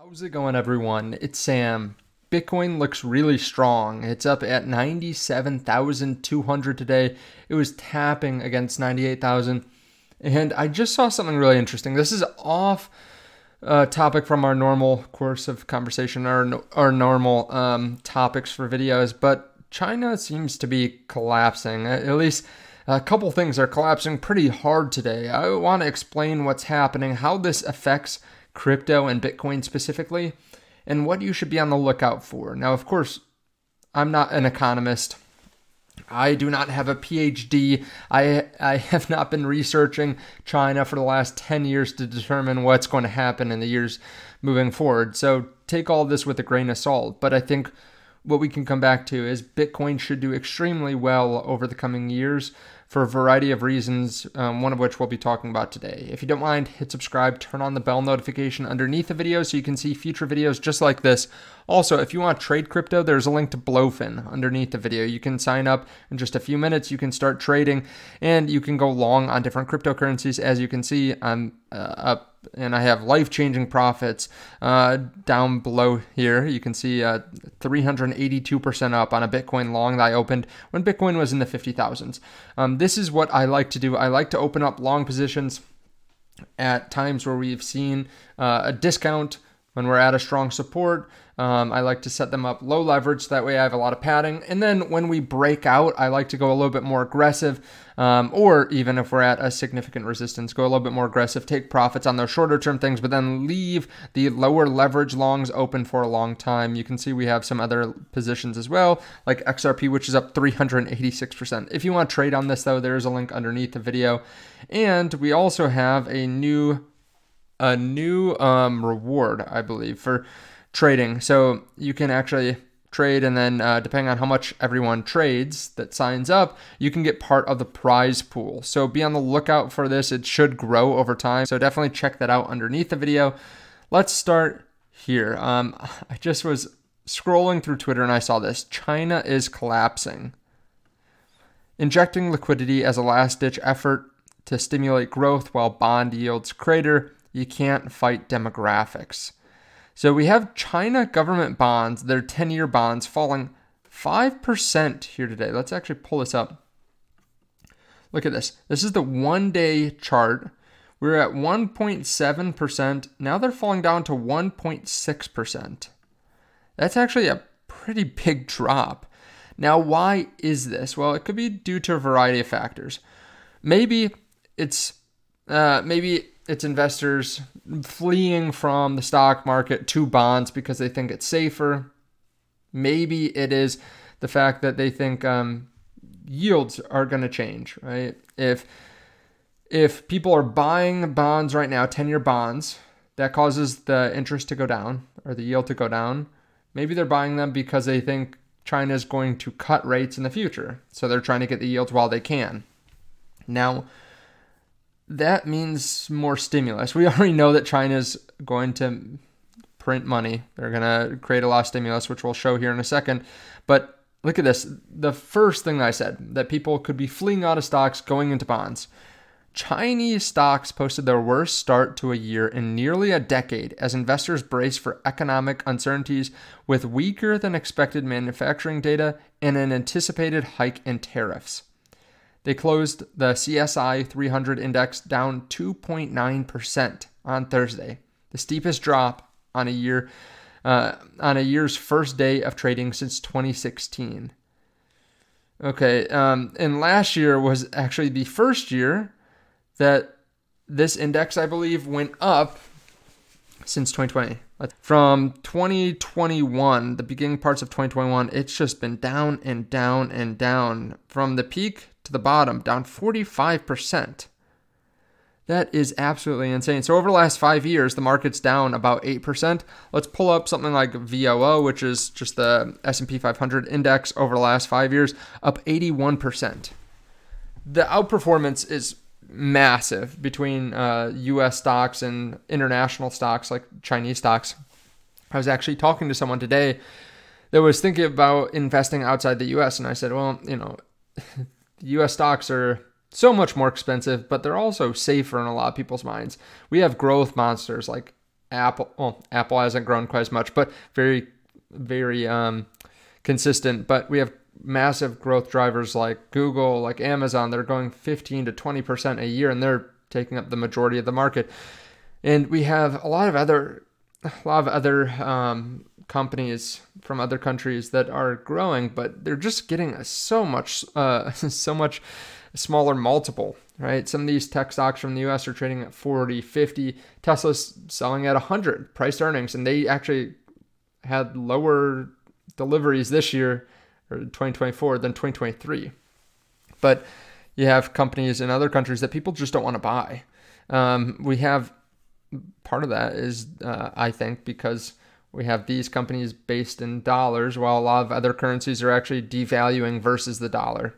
How's it going, everyone? It's Sam. Bitcoin looks really strong. It's up at 97,200 today. It was tapping against 98,000. And I just saw something really interesting. This is off topic from our normal course of conversation, our normal topics for videos, but China seems to be collapsing. At least a couple things are collapsing pretty hard today. I want to explain what's happening, how this affects crypto and Bitcoin specifically, and what you should be on the lookout for. Now, of course, I'm not an economist. I do not have a PhD. I have not been researching China for the last 10 years to determine what's going to happen in the years moving forward. So take all this with a grain of salt. But I think what we can come back to is Bitcoin should do extremely well over the coming years for a variety of reasons, one of which we'll be talking about today. If you don't mind, hit subscribe, turn on the bell notification underneath the video so you can see future videos just like this. Also, if you want to trade crypto, there's a link to Blofin underneath the video. You can sign up in just a few minutes, you can start trading, and you can go long on different cryptocurrencies. As you can see, I'm up and I have life-changing profits down below here. You can see 382% up on a Bitcoin long that I opened when Bitcoin was in the 50,000s. This is what I like to do. I like to open up long positions at times where we've seen a discount, when we're at a strong support. I like to set them up low leverage, so that way I have a lot of padding. And then when we break out, I like to go a little bit more aggressive, or even if we're at a significant resistance, go a little bit more aggressive, take profits on those shorter term things, but then leave the lower leverage longs open for a long time. You can see we have some other positions as well, like XRP, which is up 386%. If you want to trade on this though, there is a link underneath the video. And we also have a new reward, I believe, for trading. So you can actually trade, and then depending on how much everyone trades that signs up, you can get part of the prize pool. So be on the lookout for this. It should grow over time. So definitely check that out underneath the video. Let's start here. I just was scrolling through Twitter and I saw this. China is collapsing. Injecting liquidity as a last-ditch effort to stimulate growth while bond yields crater. You can't fight demographics. So we have China government bonds, their 10-year bonds, falling 5% here today. Let's actually pull this up. Look at this. This is the one-day chart. We're at 1.7%. Now they're falling down to 1.6%. That's actually a pretty big drop. Now, why is this? Well, it could be due to a variety of factors. Maybe it's investors fleeing from the stock market to bonds because they think it's safer. Maybe it is the fact that they think yields are going to change, right? If people are buying bonds right now, 10-year bonds, that causes the interest to go down or the yield to go down. Maybe they're buying them because they think China is going to cut rates in the future. So they're trying to get the yields while they can. Now, that means more stimulus. We already know that China's going to print money. They're going to create a lot of stimulus, which we'll show here in a second. But look at this. The first thing I said, that people could be fleeing out of stocks, going into bonds. Chinese stocks posted their worst start to a year in nearly a decade as investors brace for economic uncertainties with weaker than expected manufacturing data and an anticipated hike in tariffs. They closed the CSI 300 index down 2.9% on Thursday, the steepest drop on a year's first day of trading since 2016. Okay, and last year was actually the first year that this index, I believe, went up since 2020. From 2021, the beginning parts of 2021, it's just been down and down and down. From the peak to the bottom, down 45%. That is absolutely insane. So over the last 5 years, the market's down about 8%. Let's pull up something like VOO, which is just the S&P 500 index over the last 5 years, up 81%. The outperformance is massive between U.S. stocks and international stocks like Chinese stocks. I was actually talking to someone today that was thinking about investing outside the U.S. and I said, well, U.S. stocks are so much more expensive, but they're also safer in a lot of people's minds. We have growth monsters like Apple. Well, Apple hasn't grown quite as much, but very, very consistent. But we have massive growth drivers like Google, like Amazon. They're going 15 to 20% a year, and they're taking up the majority of the market. And we have a lot of other companies from other countries that are growing, but they're just getting so much smaller multiple, right? Some of these tech stocks from the US are trading at 40, 50. Tesla's selling at 100 price earnings, and they actually had lower deliveries this year, or 2024, than 2023. But you have companies in other countries that people just don't want to buy. We have part of that is, I think, because we have these companies based in dollars, while a lot of other currencies are actually devaluing versus the dollar.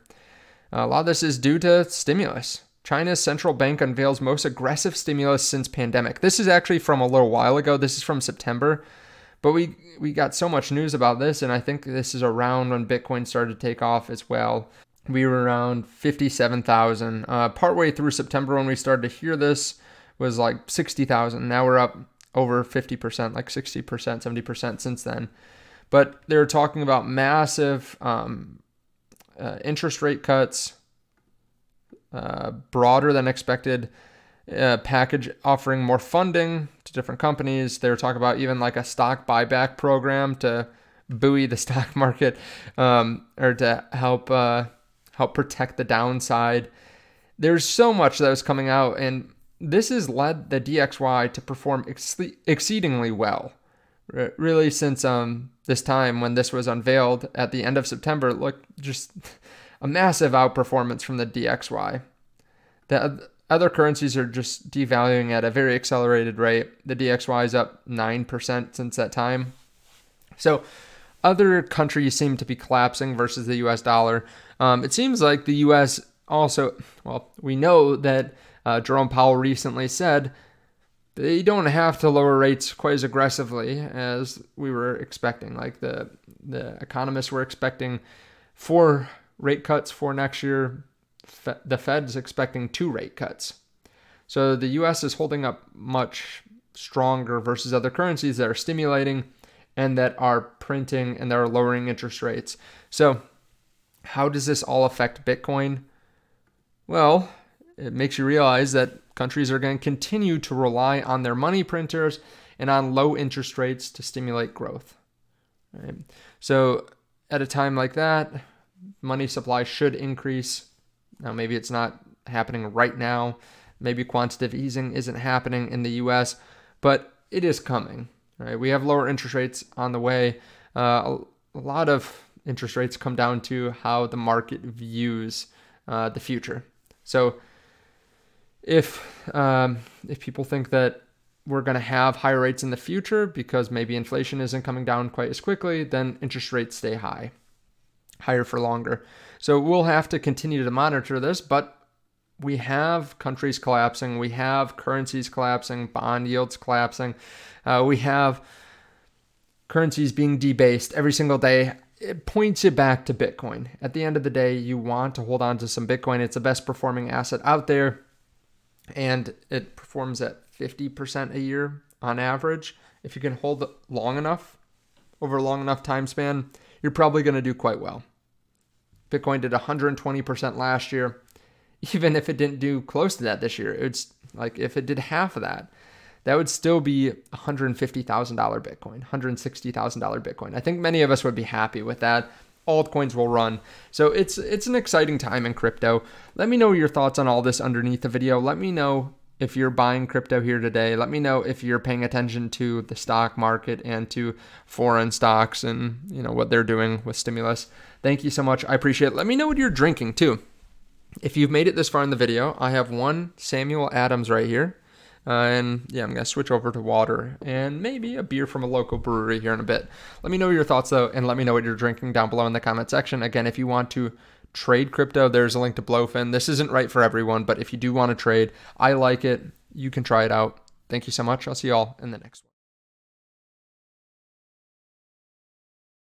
A lot of this is due to stimulus. China's central bank unveils most aggressive stimulus since pandemic. This is actually from a little while ago. This is from September. But we got so much news about this, and I think this is around when Bitcoin started to take off as well. We were around 57,000. Partway through September when we started to hear this was like 60,000. Now we're up over 50%, like 60%, 70% since then. But they're talking about massive interest rate cuts, broader than expected package offering more funding to different companies. They were talking about even like a stock buyback program to buoy the stock market, or to help protect the downside. There's so much that was coming out, and this has led the DXY to perform exceedingly well. Really, since this time when this was unveiled at the end of September, look, just a massive outperformance from the DXY. The other currencies are just devaluing at a very accelerated rate. The DXY is up 9% since that time. So other countries seem to be collapsing versus the US dollar. It seems like the US also, well, we know that Jerome Powell recently said they don't have to lower rates quite as aggressively as we were expecting. Like the economists were expecting 4 rate cuts for next year. The Fed's expecting 2 rate cuts. So the US is holding up much stronger versus other currencies that are stimulating and that are printing and that are lowering interest rates. So how does this all affect Bitcoin? Well, it makes you realize that countries are going to continue to rely on their money printers and on low interest rates to stimulate growth. Right? So at a time like that, money supply should increase. Now, maybe it's not happening right now. Maybe quantitative easing isn't happening in the US, but it is coming. Right? We have lower interest rates on the way. A lot of interest rates come down to how the market views the future. So if people think that we're going to have higher rates in the future because maybe inflation isn't coming down quite as quickly, then interest rates stay higher for longer. So we'll have to continue to monitor this, but we have countries collapsing. We have currencies collapsing, bond yields collapsing. We have currencies being debased every single day. It points you back to Bitcoin. At the end of the day, you want to hold on to some Bitcoin. It's the best performing asset out there, and it performs at 50% a year on average. If you can hold it long enough, over a long enough time span, you're probably going to do quite well. Bitcoin did 120% last year. Even if it didn't do close to that this year, it's like if it did half of that, that would still be $150,000 Bitcoin, $160,000 Bitcoin. I think many of us would be happy with that. Altcoins will run. So it's an exciting time in crypto. Let me know your thoughts on all this underneath the video. Let me know if you're buying crypto here today. Let me know if you're paying attention to the stock market and to foreign stocks and what they're doing with stimulus. Thank you so much. I appreciate it. Let me know what you're drinking too. If you've made it this far in the video, I have one Samuel Adams right here. And yeah, I'm going to switch over to water and maybe a beer from a local brewery here in a bit. Let me know your thoughts though, and let me know what you're drinking down below in the comment section. Again, if you want to trade crypto, there's a link to Blofin. This isn't right for everyone, but if you do want to trade, I like it. You can try it out. Thank you so much. I'll see you all in the next one.